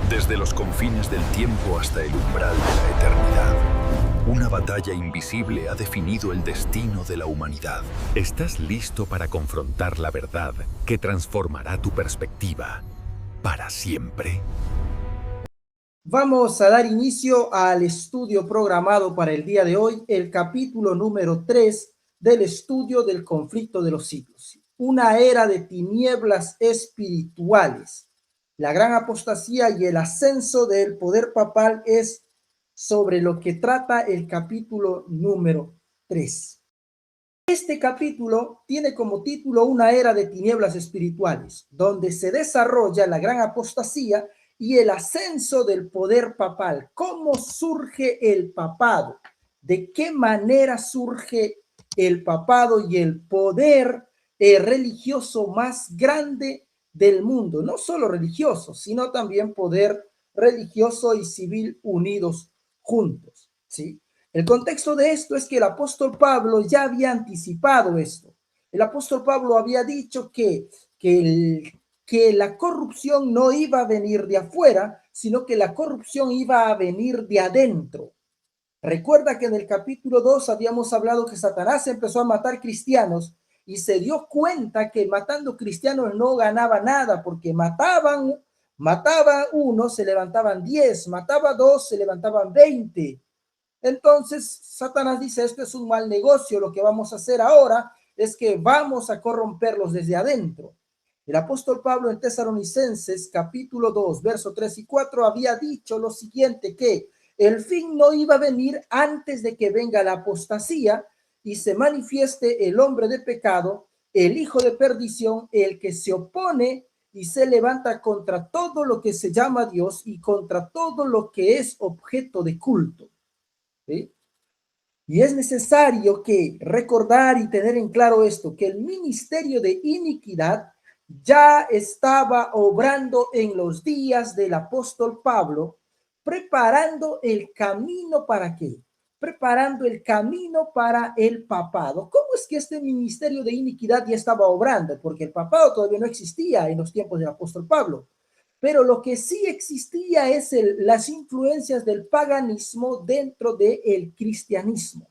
Desde los confines del tiempo hasta el umbral de la eternidad, una batalla invisible ha definido el destino de la humanidad. ¿Estás listo para confrontar la verdad que transformará tu perspectiva para siempre? Vamos a dar inicio al estudio programado para el día de hoy, el capítulo número 3 del estudio del conflicto de los siglos. Una era de tinieblas espirituales. La gran apostasía y el ascenso del poder papal es sobre lo que trata el capítulo número 3. Este capítulo tiene como título Una era de tinieblas espirituales, donde se desarrolla la gran apostasía y el ascenso del poder papal. ¿Cómo surge el papado? ¿De qué manera surge el papado y el poder religioso más grande del mundo? No solo religioso, sino también poder religioso y civil unidos juntos, ¿sí? El contexto de esto es que el apóstol Pablo ya había anticipado esto. El apóstol Pablo había dicho que la corrupción no iba a venir de afuera, sino que la corrupción iba a venir de adentro. Recuerda que en el capítulo 2 habíamos hablado que Satanás empezó a matar cristianos y se dio cuenta que matando cristianos no ganaba nada, porque mataba uno, se levantaban 10, mataba 2, se levantaban 20. Entonces Satanás dice, esto es un mal negocio, lo que vamos a hacer ahora es que vamos a corromperlos desde adentro. El apóstol Pablo en Tesalonicenses capítulo 2, verso 3 y 4 había dicho lo siguiente, que el fin no iba a venir antes de que venga la apostasía y se manifieste el hombre de pecado, el hijo de perdición, el que se opone y se levanta contra todo lo que se llama Dios y contra todo lo que es objeto de culto. ¿Sí? Y es necesario que recordar y tener en claro esto, que el ministerio de iniquidad ya estaba obrando en los días del apóstol Pablo, preparando el camino para qué, preparando el camino para el papado. ¿Cómo es que este ministerio de iniquidad ya estaba obrando? Porque el papado todavía no existía en los tiempos del apóstol Pablo. Pero lo que sí existía es las influencias del paganismo dentro del cristianismo.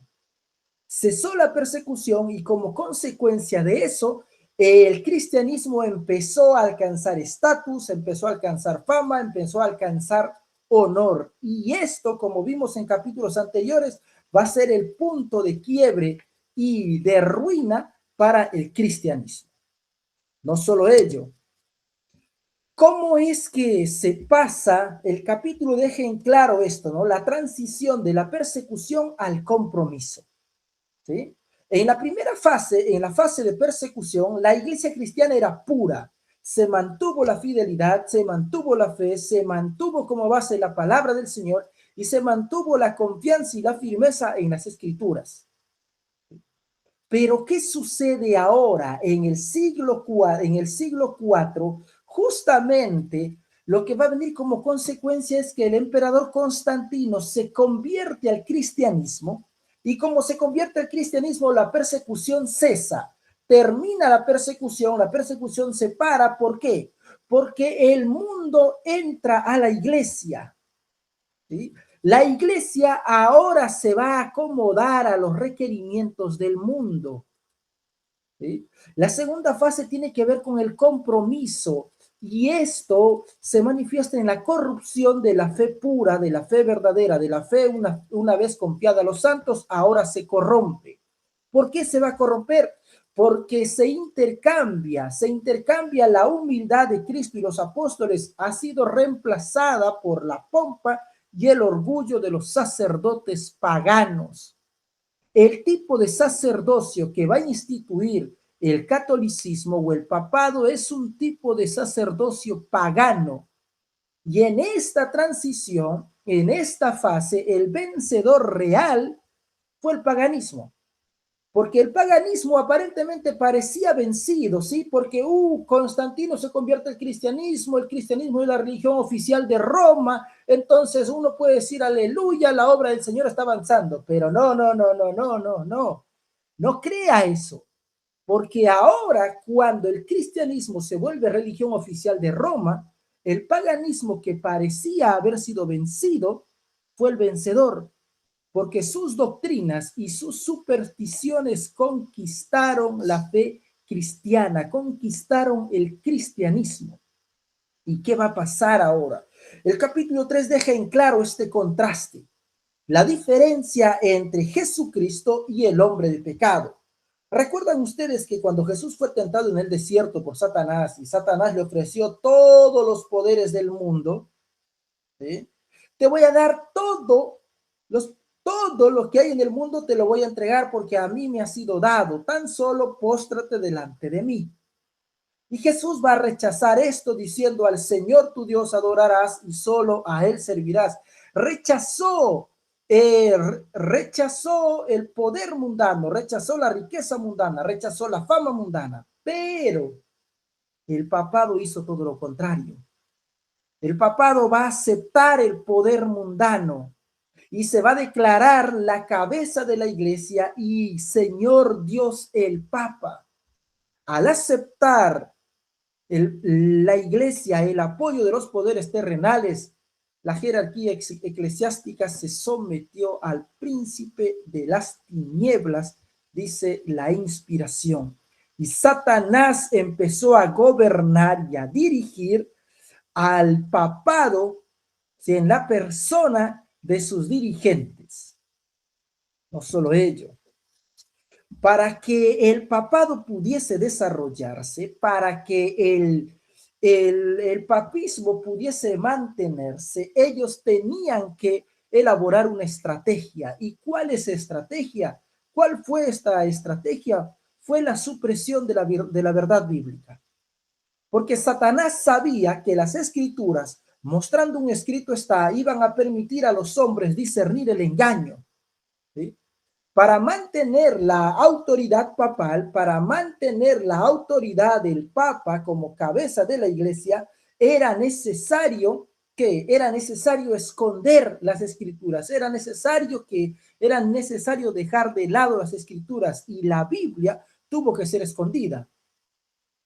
Cesó la persecución y como consecuencia de eso, el cristianismo empezó a alcanzar estatus, empezó a alcanzar fama, empezó a alcanzar honor. Y esto, como vimos en capítulos anteriores, va a ser el punto de quiebre y de ruina para el cristianismo. No solo ello, ¿cómo es que se pasa? El capítulo deja en claro esto, ¿no? La transición de la persecución al compromiso, ¿sí? En la primera fase, en la fase de persecución, la iglesia cristiana era pura. Se mantuvo la fidelidad, se mantuvo la fe, se mantuvo como base la palabra del Señor y se mantuvo la confianza y la firmeza en las escrituras. Pero ¿qué sucede ahora en el siglo IV? Justamente lo que va a venir como consecuencia es que el emperador Constantino se convierte al cristianismo y como se convierte al cristianismo, la persecución cesa. Termina la persecución se para. ¿Por qué? Porque el mundo entra a la iglesia, ¿sí? La iglesia ahora se va a acomodar a los requerimientos del mundo, ¿sí? La segunda fase tiene que ver con el compromiso y esto se manifiesta en la corrupción de la fe pura, de la fe verdadera, de la fe una vez confiada a los santos, ahora se corrompe. ¿Por qué se va a corromper? Porque se intercambia la humildad de Cristo y los apóstoles ha sido reemplazada por la pompa y el orgullo de los sacerdotes paganos. El tipo de sacerdocio que va a instituir el catolicismo o el papado es un tipo de sacerdocio pagano. Y en esta transición, en esta fase, el vencedor real fue el paganismo. Porque el paganismo aparentemente parecía vencido, ¿sí? Porque Constantino se convierte al cristianismo, el cristianismo es la religión oficial de Roma, entonces uno puede decir, aleluya, la obra del Señor está avanzando, pero no crea eso, porque ahora cuando el cristianismo se vuelve religión oficial de Roma, El paganismo que parecía haber sido vencido fue el vencedor, porque sus doctrinas y sus supersticiones conquistaron la fe cristiana, conquistaron el cristianismo. ¿Y qué va a pasar ahora? El capítulo 3 deja en claro este contraste, la diferencia entre Jesucristo y el hombre de pecado. ¿Recuerdan ustedes que cuando Jesús fue tentado en el desierto por Satanás y Satanás le ofreció todos los poderes del mundo? ¿Sí? Te voy a dar todo lo que hay en el mundo, te lo voy a entregar porque a mí me ha sido dado. Tan solo póstrate delante de mí. Y Jesús va a rechazar esto diciendo: al Señor tu Dios adorarás y solo a Él servirás. Rechazó el poder mundano, rechazó la riqueza mundana, rechazó la fama mundana, pero el papado hizo todo lo contrario. El papado va a aceptar el poder mundano y se va a declarar la cabeza de la iglesia y Señor Dios el Papa. Al aceptar la iglesia el apoyo de los poderes terrenales, la jerarquía eclesiástica se sometió al príncipe de las tinieblas, dice la inspiración. Y Satanás empezó a gobernar y a dirigir al papado en la persona de sus dirigentes. No solo ello, para que el papado pudiese desarrollarse, para que el papismo pudiese mantenerse, ellos tenían que elaborar una estrategia. ¿Y cuál es estrategia? ¿Cuál fue esta estrategia? Fue la supresión de la verdad bíblica. Porque Satanás sabía que las escrituras, mostrando un escrito está, iban a permitir a los hombres discernir el engaño. ¿Sí? Para mantener la autoridad papal, para mantener la autoridad del Papa como cabeza de la iglesia, era necesario esconder las escrituras, era necesario dejar de lado las escrituras, y la Biblia tuvo que ser escondida.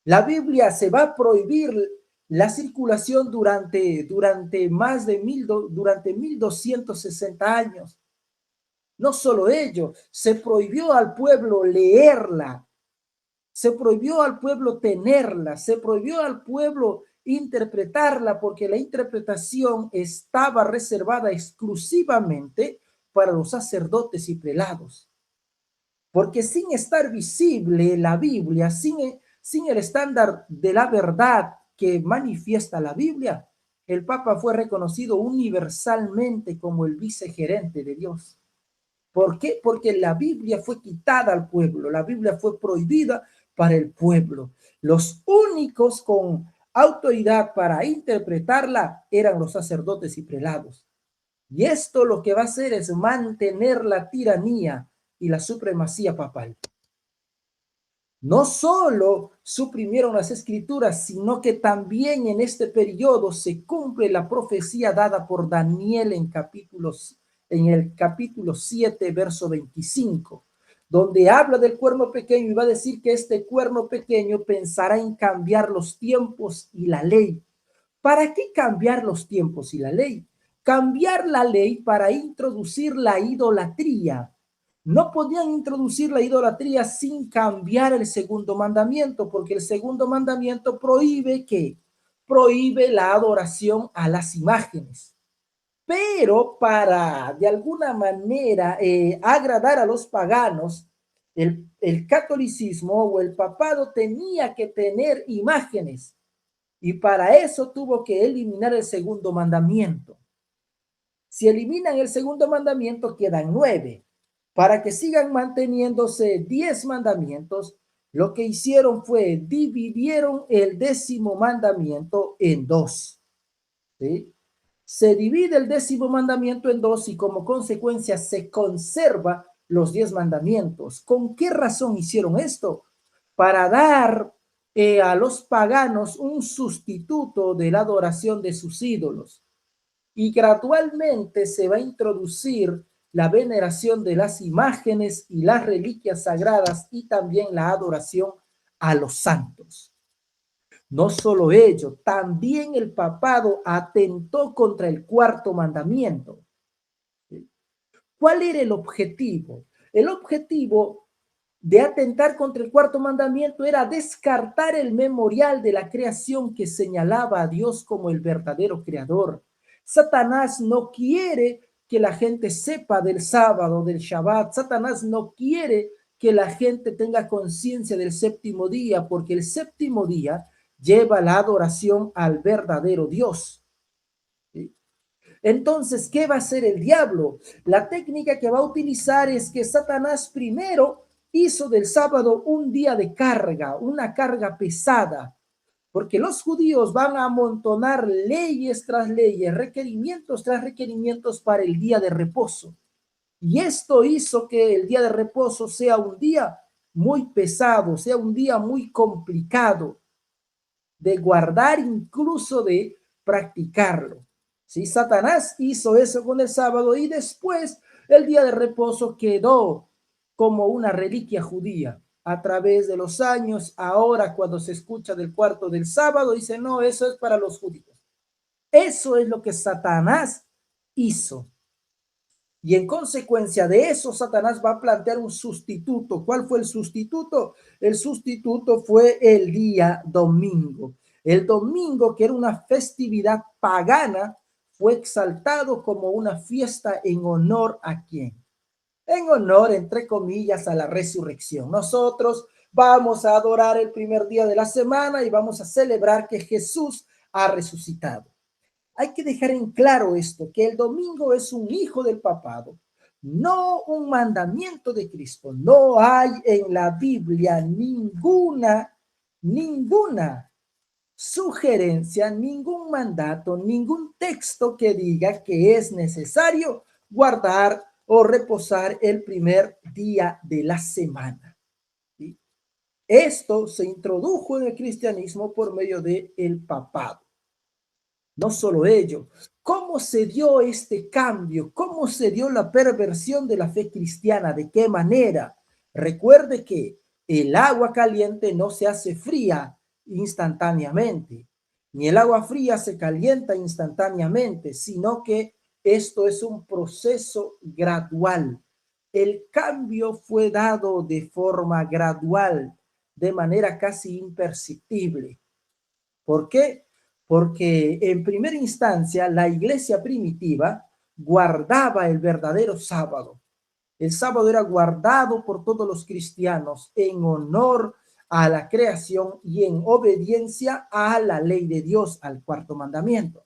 La Biblia se va a prohibir la circulación durante 1260 años. No solo ello, se prohibió al pueblo leerla, se prohibió al pueblo tenerla, se prohibió al pueblo interpretarla, porque la interpretación estaba reservada exclusivamente para los sacerdotes y prelados. Porque sin estar visible la Biblia, sin el estándar de la verdad que manifiesta la Biblia, el Papa fue reconocido universalmente como el vicegerente de Dios. ¿Por qué? Porque la Biblia fue quitada al pueblo, la Biblia fue prohibida para el pueblo. Los únicos con autoridad para interpretarla eran los sacerdotes y prelados. Y esto lo que va a hacer es mantener la tiranía y la supremacía papal. No solo suprimieron las escrituras, sino que también en este periodo se cumple la profecía dada por Daniel en el capítulo 7, verso 25, donde habla del cuerno pequeño y va a decir que este cuerno pequeño pensará en cambiar los tiempos y la ley. ¿Para qué cambiar los tiempos y la ley? Cambiar la ley para introducir la idolatría. No podían introducir la idolatría sin cambiar el segundo mandamiento, porque el segundo mandamiento prohíbe la adoración a las imágenes. Pero para de alguna manera agradar a los paganos, el catolicismo o el papado tenía que tener imágenes, y para eso tuvo que eliminar el segundo mandamiento. Si eliminan el segundo mandamiento, quedan 9. Para que sigan manteniéndose 10 mandamientos, lo que hicieron fue dividieron el 10º mandamiento en 2. ¿Sí? Se divide el 10º mandamiento en 2 y como consecuencia se conserva los 10 mandamientos. ¿Con qué razón hicieron esto? Para dar a los paganos un sustituto de la adoración de sus ídolos. Y gradualmente se va a introducir la veneración de las imágenes y las reliquias sagradas y también la adoración a los santos. No solo ello, también el papado atentó contra el cuarto mandamiento. ¿Cuál era el objetivo? El objetivo de atentar contra el cuarto mandamiento era descartar el memorial de la creación que señalaba a Dios como el verdadero creador. Satanás no quiere que la gente sepa del sábado, del Shabbat. Satanás no quiere que la gente tenga conciencia del séptimo día, porque el séptimo día lleva la adoración al verdadero Dios. ¿Sí? Entonces, ¿qué va a hacer el diablo? La técnica que va a utilizar es que Satanás primero hizo del sábado un día de carga, una carga pesada, porque los judíos van a amontonar leyes tras leyes, requerimientos tras requerimientos para el día de reposo. Y esto hizo que el día de reposo sea un día muy pesado, sea un día muy complicado de guardar, incluso de practicarlo. ¿Sí? Satanás hizo eso con el sábado y después el día de reposo quedó como una reliquia judía. A través de los años, ahora cuando se escucha del cuarto del sábado, dice, no, eso es para los judíos. Eso es lo que Satanás hizo. Y en consecuencia de eso, Satanás va a plantear un sustituto. ¿Cuál fue el sustituto? El sustituto fue el día domingo. El domingo, que era una festividad pagana, fue exaltado como una fiesta en honor a quién. En honor, entre comillas, a la resurrección. Nosotros vamos a adorar el primer día de la semana y vamos a celebrar que Jesús ha resucitado. Hay que dejar en claro esto, que el domingo es un hijo del papado, no un mandamiento de Cristo. No hay en la Biblia ninguna sugerencia, ningún mandato, ningún texto que diga que es necesario guardar o reposar el primer día de la semana. ¿Sí? Esto se introdujo en el cristianismo por medio del papado. No solo ello, ¿cómo se dio este cambio? ¿Cómo se dio la perversión de la fe cristiana? ¿De qué manera? Recuerde que el agua caliente no se hace fría instantáneamente, ni el agua fría se calienta instantáneamente, sino que esto es un proceso gradual. El cambio fue dado de forma gradual, de manera casi imperceptible. ¿Por qué? Porque en primera instancia la iglesia primitiva guardaba el verdadero sábado. El sábado era guardado por todos los cristianos en honor a la creación y en obediencia a la ley de Dios, al cuarto mandamiento.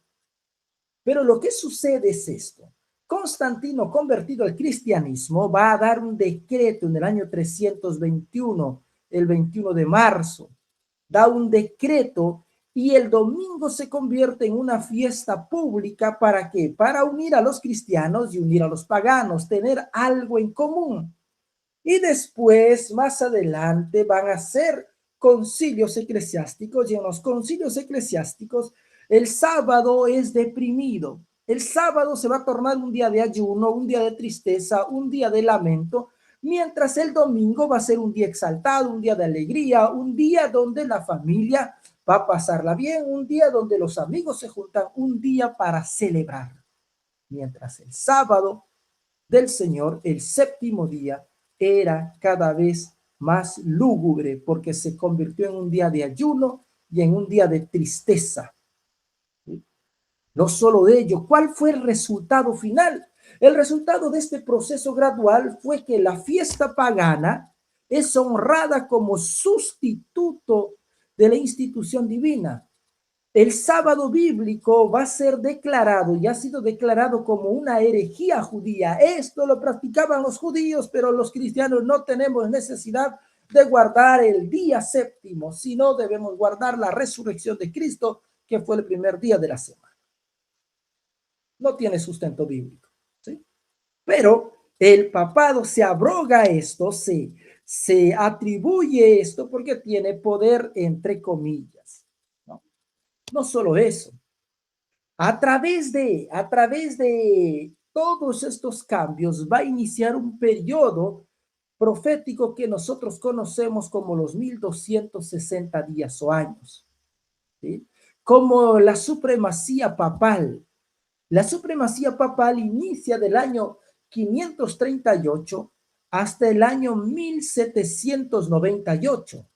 Pero lo que sucede es esto. Constantino, convertido al cristianismo, va a dar un decreto en el año 321, el 21 de marzo. Da un decreto y el domingo se convierte en una fiesta pública. ¿Para qué? Para unir a los cristianos y unir a los paganos, tener algo en común. Y después, más adelante, van a ser concilios eclesiásticos y en los concilios eclesiásticos el sábado es deprimido. El sábado se va a tornar un día de ayuno, un día de tristeza, un día de lamento, mientras el domingo va a ser un día exaltado, un día de alegría, un día donde la familia va a pasarla bien, un día donde los amigos se juntan, un día para celebrar. Mientras el sábado del Señor, el séptimo día, era cada vez más lúgubre porque se convirtió en un día de ayuno y en un día de tristeza. No solo de ello, ¿cuál fue el resultado final? El resultado de este proceso gradual fue que la fiesta pagana es honrada como sustituto de la institución divina. El sábado bíblico va a ser declarado y ha sido declarado como una herejía judía. Esto lo practicaban los judíos, pero los cristianos no tenemos necesidad de guardar el día séptimo, sino debemos guardar la resurrección de Cristo, que fue el primer día de la semana. No tiene sustento bíblico, ¿sí? Pero el papado se abroga esto, se atribuye esto porque tiene poder, entre comillas. No solo eso, a través de todos estos cambios va a iniciar un periodo profético que nosotros conocemos como los 1260 días o años. ¿sí? Como la supremacía papal. La supremacía papal inicia del año 538 hasta el año 1798.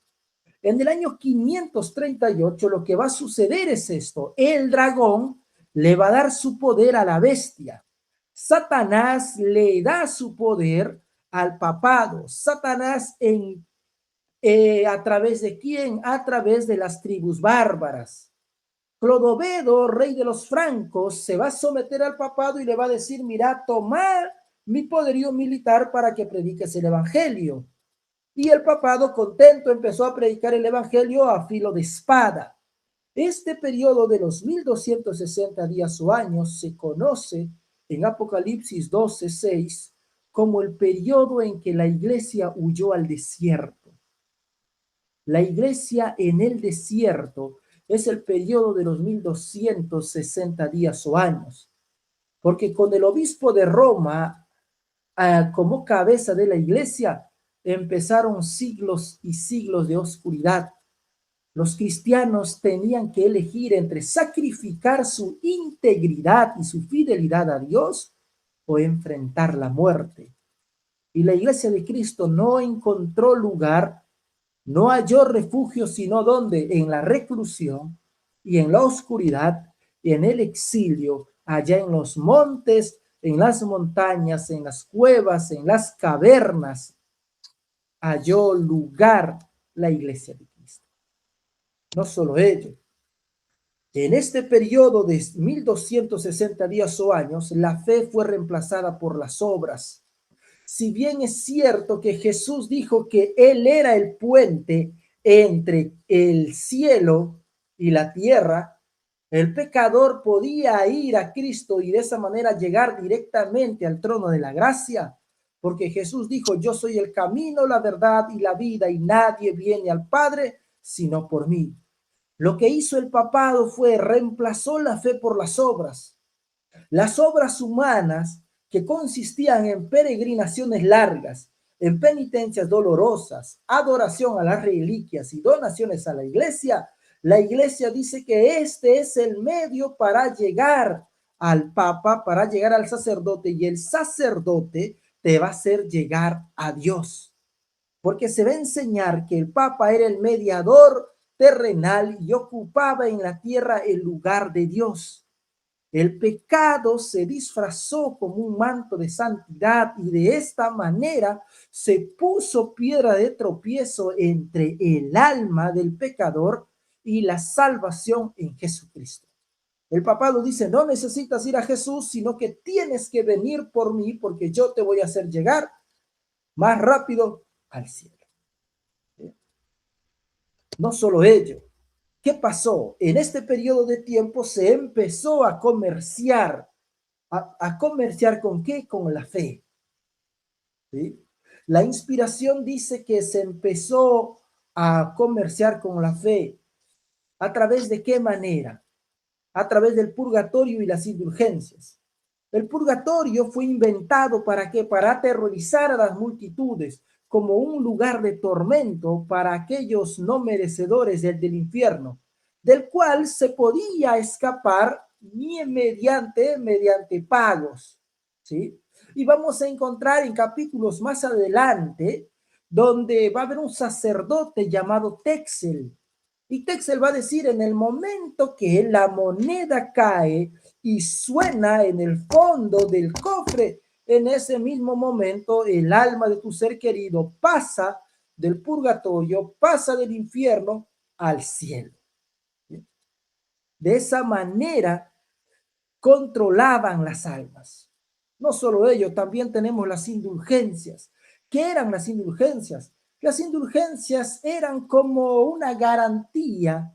En el año 538 lo que va a suceder es esto: el dragón le va a dar su poder a la bestia. Satanás le da su poder al papado. Satanás ¿a través de quién? A través de las tribus bárbaras. Clodovedo, rey de los francos, se va a someter al papado y le va a decir: mira, toma mi poderío militar para que prediques el evangelio. Y el papado, contento, empezó a predicar el evangelio a filo de espada. Este periodo de los 1260 días o años se conoce en Apocalipsis 12:6 como el periodo en que la iglesia huyó al desierto. La iglesia en el desierto es el periodo de los 1260 días o años, porque con el obispo de Roma como cabeza de la iglesia empezaron siglos y siglos de oscuridad. Los cristianos tenían que elegir entre sacrificar su integridad y su fidelidad a Dios o enfrentar la muerte. Y la iglesia de Cristo no encontró lugar, no halló refugio, sino donde, en la reclusión y en la oscuridad y en el exilio, allá en los montes, en las montañas, en las cuevas, en las cavernas, halló lugar la iglesia de Cristo. No solo ello, en este periodo de 1260 días o años, la fe fue reemplazada por las obras. Si bien es cierto que Jesús dijo que Él era el puente entre el cielo y la tierra, el pecador podía ir a Cristo y de esa manera llegar directamente al trono de la gracia, porque Jesús dijo: yo soy el camino, la verdad y la vida, y nadie viene al Padre sino por mí. Lo que hizo el papado fue reemplazó la fe por las obras. Las obras humanas, que consistían en peregrinaciones largas, en penitencias dolorosas, adoración a las reliquias y donaciones a la iglesia dice que este es el medio para llegar al Papa, para llegar al sacerdote, y el sacerdote te va a hacer llegar a Dios, porque se va a enseñar que el Papa era el mediador terrenal y ocupaba en la tierra el lugar de Dios. El pecado se disfrazó como un manto de santidad y de esta manera se puso piedra de tropiezo entre el alma del pecador y la salvación en Jesucristo. El papado dice: no necesitas ir a Jesús, sino que tienes que venir por mí, porque yo te voy a hacer llegar más rápido al cielo. No solo ello, ¿qué pasó? En este periodo de tiempo se empezó a comerciar. ¿A comerciar con qué? Con la fe. ¿Sí? La inspiración dice que se empezó a comerciar con la fe. ¿A través de qué manera? A través del purgatorio y las indulgencias. El purgatorio fue inventado ¿para qué? Para aterrorizar a las multitudes, como un lugar de tormento para aquellos no merecedores del infierno, del cual se podía escapar ni mediante pagos, ¿sí? Y vamos a encontrar en capítulos más adelante donde va a haber un sacerdote llamado Texel, y Texel va a decir: en el momento que la moneda cae y suena en el fondo del cofre, en ese mismo momento el alma de tu ser querido pasa del purgatorio, pasa del infierno al cielo. De esa manera controlaban las almas. No solo ello, también tenemos las indulgencias. ¿Qué eran las indulgencias? Las indulgencias eran como una garantía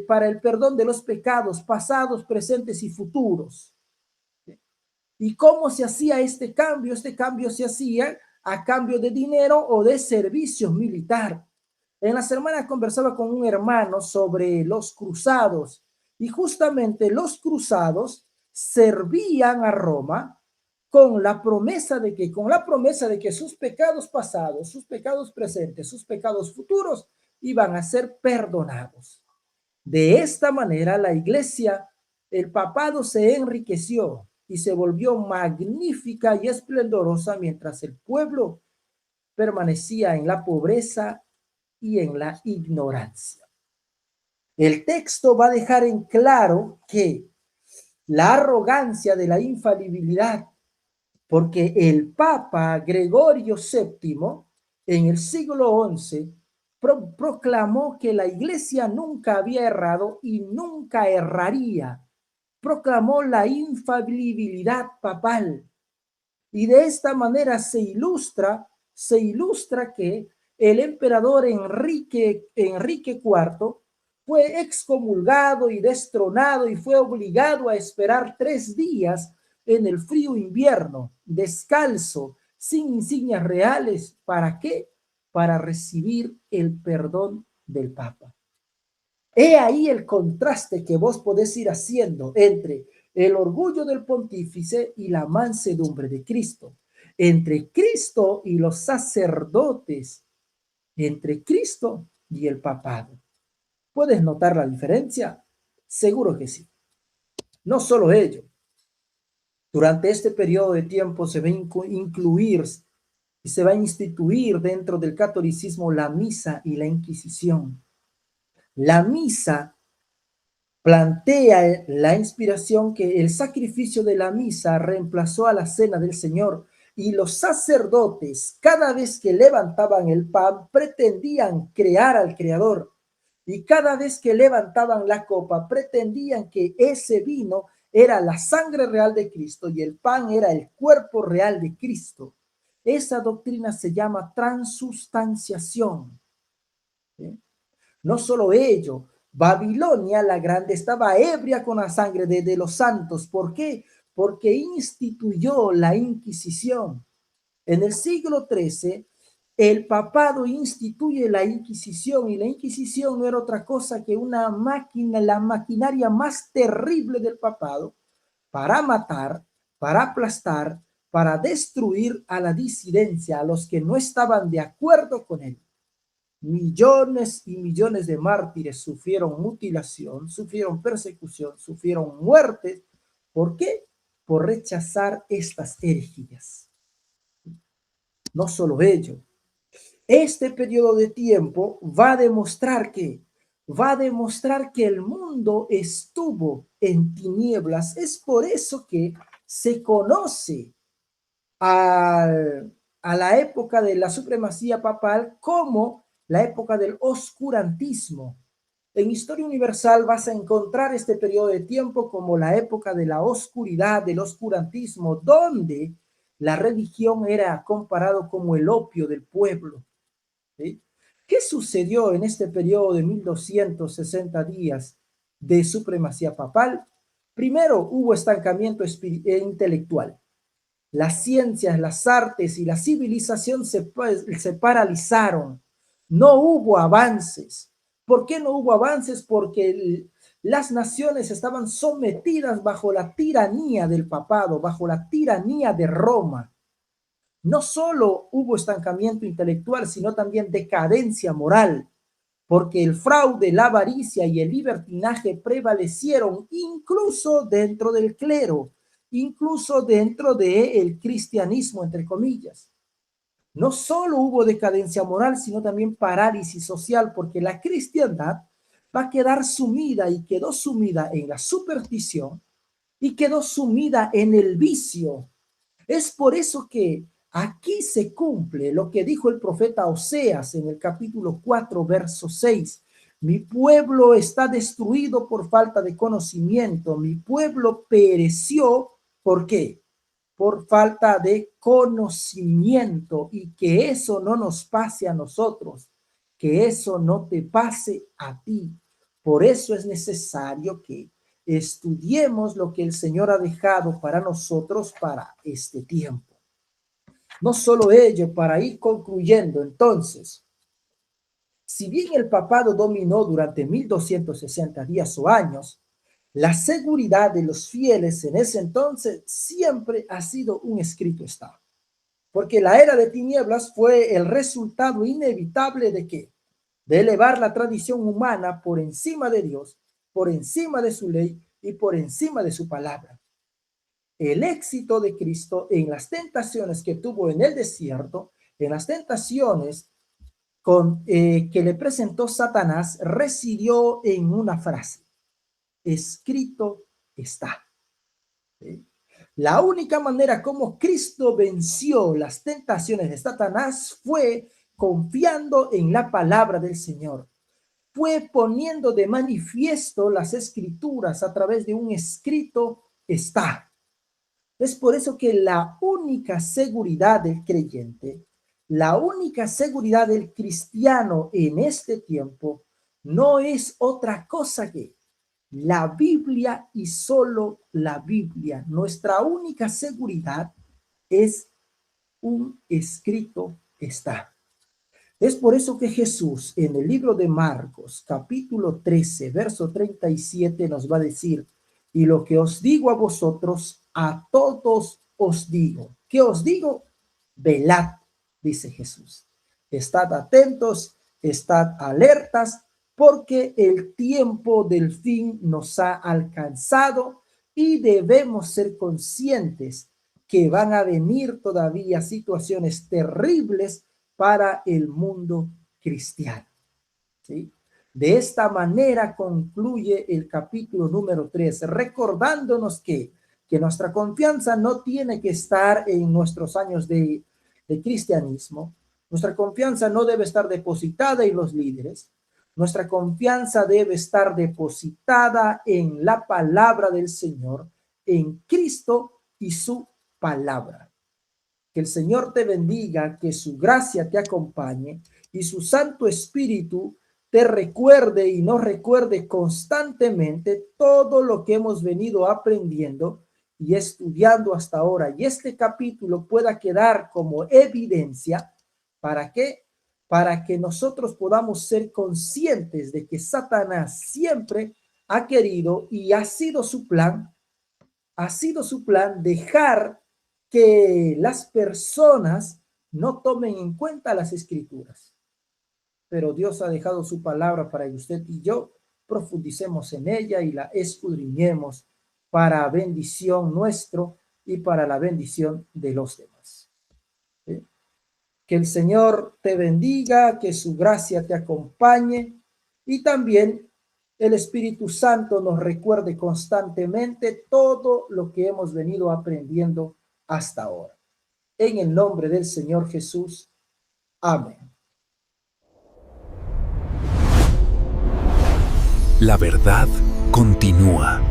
para el perdón de los pecados pasados, presentes y futuros. ¿Y cómo se hacía este cambio? Este cambio se hacía a cambio de dinero o de servicio militar. En la semana conversaba con un hermano sobre los cruzados, y justamente los cruzados servían a Roma con la promesa de que sus pecados pasados, sus pecados presentes, sus pecados futuros iban a ser perdonados. De esta manera, la iglesia, el papado se enriqueció y se volvió magnífica y esplendorosa mientras el pueblo permanecía en la pobreza y en la ignorancia. El texto va a dejar en claro que la arrogancia de la infalibilidad, porque el Papa Gregorio VII en el siglo XI proclamó que la iglesia nunca había errado y nunca erraría. Proclamó la infalibilidad papal. Y de esta manera se ilustra que el emperador Enrique IV fue excomulgado y destronado y fue obligado a esperar 3 días en el frío invierno, descalzo, sin insignias reales. ¿Para qué? Para recibir el perdón del Papa. He ahí el contraste que vos podés ir haciendo entre el orgullo del pontífice y la mansedumbre de Cristo, entre Cristo y los sacerdotes, entre Cristo y el papado. ¿Puedes notar la diferencia? Seguro que sí. No solo ello. Durante este periodo de tiempo se va a incluir y se va a instituir dentro del catolicismo la misa y la Inquisición. La misa plantea la inspiración que el sacrificio de la misa reemplazó a la cena del Señor, y los sacerdotes, cada vez que levantaban el pan, pretendían crear al Creador, y cada vez que levantaban la copa, pretendían que ese vino era la sangre real de Cristo y el pan era el cuerpo real de Cristo. Esa doctrina se llama transustanciación. ¿Sí? No solo ello, Babilonia la Grande estaba ebria con la sangre de los santos. ¿Por qué? Porque instituyó la Inquisición. En el siglo XIII, el papado instituye la Inquisición, y la Inquisición no era otra cosa que una máquina, la maquinaria más terrible del papado, para matar, para aplastar, para destruir a la disidencia, a los que no estaban de acuerdo con él. Millones y millones de mártires sufrieron mutilación, sufrieron persecución, sufrieron muertes. ¿Por qué? Por rechazar estas herejías. No solo ello, este periodo de tiempo va a demostrar que el mundo estuvo en tinieblas. Es por eso que se conoce a la época de la supremacía papal como la época del oscurantismo. En Historia Universal vas a encontrar este periodo de tiempo como la época de la oscuridad, del oscurantismo, donde la religión era comparado como el opio del pueblo. ¿Sí? ¿Qué sucedió en este periodo de 1260 días de supremacía papal? Primero, hubo estancamiento intelectual. Las ciencias, las artes y la civilización se paralizaron. No hubo avances. ¿Por qué no hubo avances? Porque las naciones estaban sometidas bajo la tiranía del papado, bajo la tiranía de Roma. No solo hubo estancamiento intelectual, sino también decadencia moral, porque el fraude, la avaricia y el libertinaje prevalecieron incluso dentro del clero, incluso dentro del cristianismo, entre comillas. No solo hubo decadencia moral, sino también parálisis social, porque la cristiandad va a quedar sumida y quedó sumida en la superstición y quedó sumida en el vicio. Es por eso que aquí se cumple lo que dijo el profeta Oseas en el capítulo 4, verso 6. Mi pueblo está destruido por falta de conocimiento. Mi pueblo pereció. ¿Por qué? Por falta de conocimiento, y que eso no nos pase a nosotros, que eso no te pase a ti. Por eso es necesario que estudiemos lo que el Señor ha dejado para nosotros para este tiempo. No solo ello, para ir concluyendo, entonces, si bien el papado dominó durante 1260 días o años, la seguridad de los fieles en ese entonces siempre ha sido un escrito estado, porque la era de tinieblas fue el resultado inevitable de ¿qué? de elevar la tradición humana por encima de Dios, por encima de su ley y por encima de su palabra. El éxito de Cristo en las tentaciones que tuvo en el desierto, en las tentaciones que le presentó Satanás, residió en una frase: escrito está. ¿Sí? La única manera como Cristo venció las tentaciones de Satanás fue confiando en la palabra del Señor. Fue poniendo de manifiesto las escrituras a través de un escrito está. Es por eso que la única seguridad del creyente, la única seguridad del cristiano en este tiempo no es otra cosa que la Biblia y solo la Biblia. Nuestra única seguridad es un escrito está. Es por eso que Jesús en el libro de Marcos, capítulo 13, verso 37, nos va a decir: y lo que os digo a vosotros, a todos os digo. ¿Qué os digo? Velad, dice Jesús. Estad atentos, estad alertas, porque el tiempo del fin nos ha alcanzado y debemos ser conscientes que van a venir todavía situaciones terribles para el mundo cristiano. ¿Sí? De esta manera concluye el capítulo número 3, recordándonos que nuestra confianza no tiene que estar en nuestros años de cristianismo. Nuestra confianza no debe estar depositada en los líderes. Nuestra confianza debe estar depositada en la palabra del Señor, en Cristo y su palabra. Que el Señor te bendiga, que su gracia te acompañe y su Santo Espíritu te recuerde y nos recuerde constantemente todo lo que hemos venido aprendiendo y estudiando hasta ahora. Y este capítulo pueda quedar como evidencia. ¿Para qué? Para que nosotros podamos ser conscientes de que Satanás siempre ha querido y ha sido su plan dejar que las personas no tomen en cuenta las escrituras. Pero Dios ha dejado su palabra para que usted y yo profundicemos en ella y la escudriñemos para bendición nuestro y para la bendición de los demás. ¿Sí? Que el Señor te bendiga, que su gracia te acompañe y también el Espíritu Santo nos recuerde constantemente todo lo que hemos venido aprendiendo hasta ahora. En el nombre del Señor Jesús. Amén. La verdad continúa.